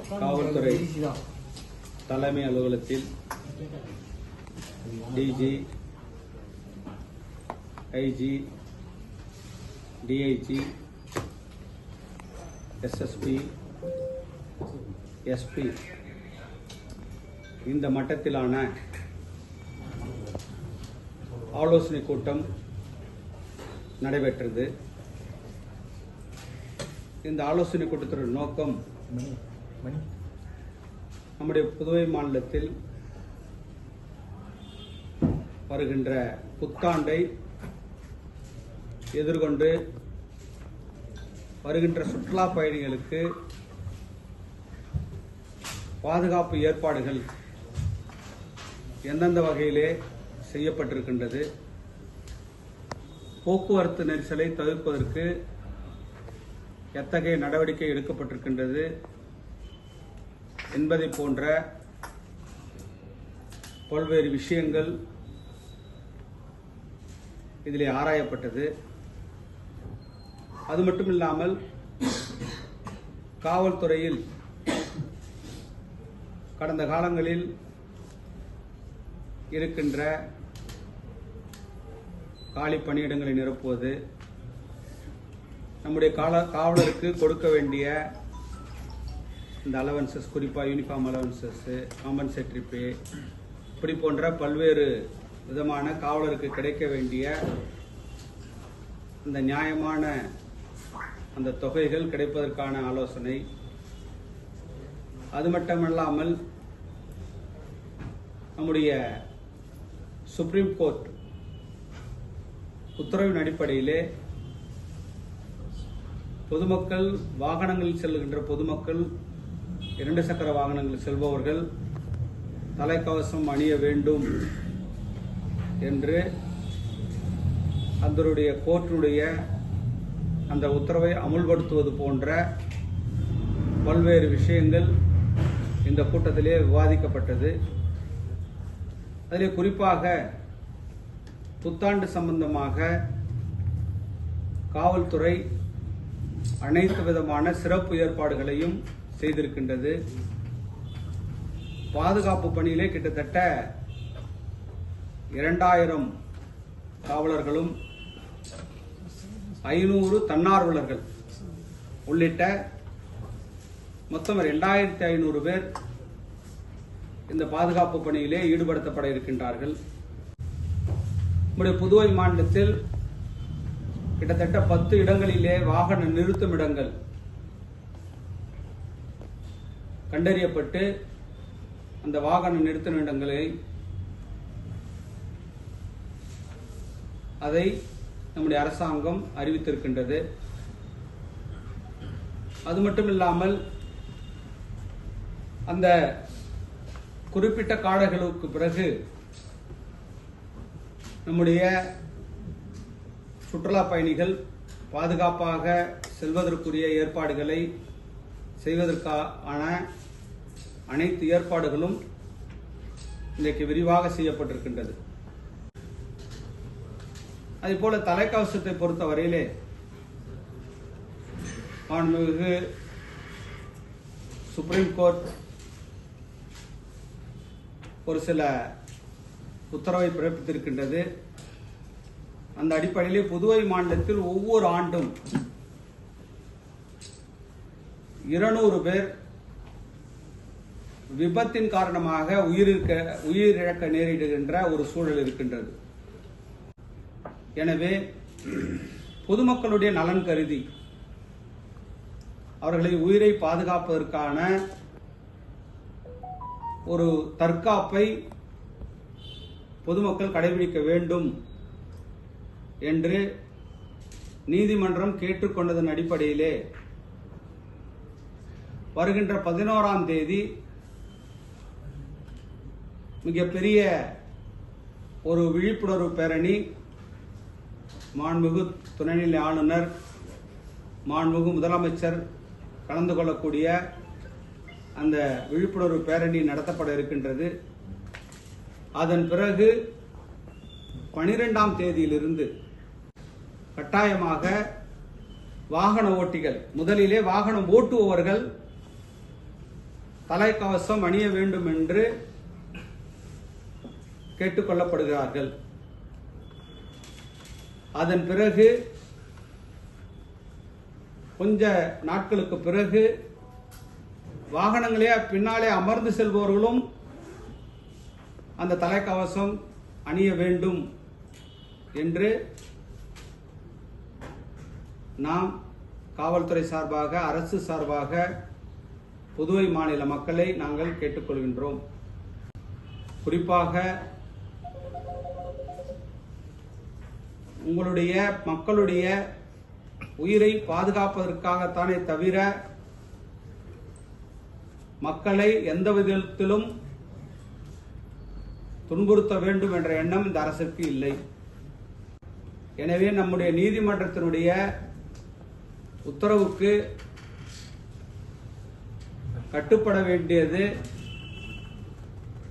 காவல்துறை தலைமை அலுவலகத்தில் டிஜி, ஐஜி, டிஐஜி, எஸ்எஸ்பி, எஸ்பி இந்த மட்டத்திலான ஆலோசனை கூட்டம் நடைபெற்றது. இந்த ஆலோசனை கூட்டத்தோட நோக்கம் நம்முடைய புதுவை மாநிலத்தில் வருகின்ற புத்தாண்டை எதிர்கொண்டு வருகின்ற சுற்றுலா பயணிகளுக்கு பாதுகாப்பு ஏற்பாடுகள் எந்தெந்த வகையிலே செய்யப்பட்டிருக்கின்றது, போக்குவரத்து நெரிசலை தவிர்ப்பதற்கு எத்தகைய நடவடிக்கை எடுக்கப்பட்டிருக்கின்றது என்பதை போன்ற பல்வேறு விஷயங்கள் இதிலே ஆராயப்பட்டது. அது மட்டுமில்லாமல் காவல்துறையில் கடந்த காலங்களில் இருக்கின்ற காலி பணியிடங்களை நிரப்புவது, நம்முடைய காவலருக்கு கொடுக்க வேண்டிய இந்த அலவன்சஸ், குறிப்பாக யூனிஃபார்ம் அலவன்சஸ், காம்பன்சேட்டரி பே, இப்படி போன்ற பல்வேறு விதமான காவலருக்கு கிடைக்க வேண்டிய இந்த நியாயமான அந்த தொகைகள் கிடைப்பதற்கான ஆலோசனை. அது மட்டுமல்லாமல் நம்முடைய சுப்ரீம் கோர்ட் உத்தரவின் அடிப்படையிலே பொதுமக்கள், வாகனங்களில் செல்கின்ற பொதுமக்கள், 2 சக்கர வாகனங்களில் செல்பவர்கள் தலைக்கவசம் அணிய வேண்டும் என்று அதனுடைய கோர்ட்டுடைய அந்த உத்தரவை அமுல்படுத்துவது போன்ற பல்வேறு விஷயங்கள் இந்த கூட்டத்திலே விவாதிக்கப்பட்டது. அதிலே குறிப்பாக புத்தாண்டு சம்பந்தமாக காவல்துறை அனைத்து விதமான சிறப்பு ஏற்பாடுகளையும் செய்திருக்கின்றது. பாதுகாப்பு பணியிலே கிட்டத்தட்ட 2000 காவலர்களும் 500 தன்னார்வலர்கள் உள்ளிட்ட மொத்தம் 2500 பேர் இந்த பாதுகாப்பு பணியிலே ஈடுபடுத்தப்பட இருக்கின்றார்கள். நம்முடைய புதுவை மாநிலத்தில் கிட்டத்தட்ட 10 இடங்களிலே வாகன நிறுத்தும் இடங்கள் கண்டறியப்பட்டு அந்த வாகன நிறுத்தும் இடங்களை அதை நம்முடைய அரசாங்கம் அறிவித்திருக்கின்றது. அது மட்டுமில்லாமல் அந்த குறிப்பிட்ட காலங்களுக்கு பிறகு நம்முடைய சுற்றுலா பயணிகள் பாதுகாப்பாக செல்வதற்குரிய ஏற்பாடுகளை செய்வதற்கான அனைத்து ஏற்பாடுகளும் இன்றைக்கு விரிவாக செய்யப்பட்டிருக்கின்றது. அதேபோல தலைக்கவசத்தை பொறுத்தவரையிலே மாண்புமிகு சுப்ரீம் கோர்ட் ஒரு சில உத்தரவை பிறப்பித்திருக்கின்றது. அந்த அடிப்படையிலே புதுவை மாநிலத்தில் ஒவ்வொரு ஆண்டும் 200 பேர் விபத்தின் காரணமாக உயிரிழக்க நேரிடுகின்ற ஒரு சூழல் இருக்கின்றது. எனவே பொதுமக்களுடைய நலன் கருதி அவர்களை உயிரை பாதுகாப்பதற்கான ஒரு தற்காப்பை பொதுமக்கள் கடைபிடிக்க வேண்டும் என்று நீதிமன்றம் கேட்டுக்கொண்டதன் அடிப்படையிலே வருகின்ற 11ஆம் தேதி மிகப்பெரிய ஒரு விழிப்புணர்வு பேரணி மாண்புமிகு துணைநிலை ஆளுநர், மாண்புமிகு முதலமைச்சர் கலந்து கொள்ளக்கூடிய அந்த விழிப்புணர்வு பேரணி நடத்தப்பட இருக்கின்றது. அதன் பிறகு 12ஆம் தேதியிலிருந்து கட்டாயமாக வாகன ஓட்டிகள், முதலிலே வாகனம் ஓட்டுபவர்கள் தலைக்கவசம் அணிய வேண்டும் என்று கேட்டுக்கொள்ளப்படுகிறார்கள். அதன் பிறகு கொஞ்ச நாட்களுக்கு பிறகு வாகனங்களே பின்னாலே அமர்ந்து செல்பவர்களும் அந்த தலைக்கவசம் அணிய வேண்டும் என்று நாம் காவல்துறை சார்பாக, அரசு சார்பாக புதுவை மாநில மக்களை நாங்கள் கேட்டுக்கொள்கின்றோம். குறிப்பாக உங்களுடைய மக்களுடைய உயிரை பாதுகாப்பதற்காகத்தானே தவிர மக்களை எந்த விதத்திலும் துன்புறுத்த வேண்டும் என்ற எண்ணம் இந்த அரசுக்கு இல்லை. எனவே நம்முடைய நீதிமன்றத்தினுடைய உத்தரவுக்கு கட்டுப்பட வேண்டியது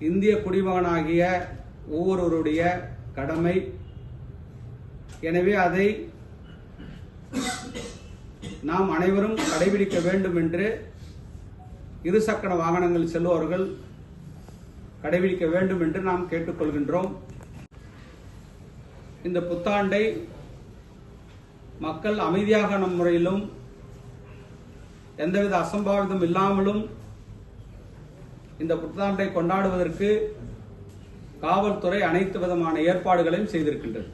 இந்திய குடிமகனாகிய ஒவ்வொருவருடைய கடமை. எனவே அதை நாம் அனைவரும் கடைபிடிக்க வேண்டும் என்று இருசக்கர வாகனங்கள் செல்பவர்கள் கடைபிடிக்க வேண்டும் என்று நாம் கேட்டுக்கொள்கின்றோம். இந்த புத்தாண்டை மக்கள் அமைதியான முறையிலும் எந்தவித அசம்பாவிதம் இல்லாமலும் இந்த புத்தாண்டை கொண்டாடுவதற்கு காவல்துறை அனைத்து விதமான ஏற்பாடுகளையும் செய்திருக்கின்றது.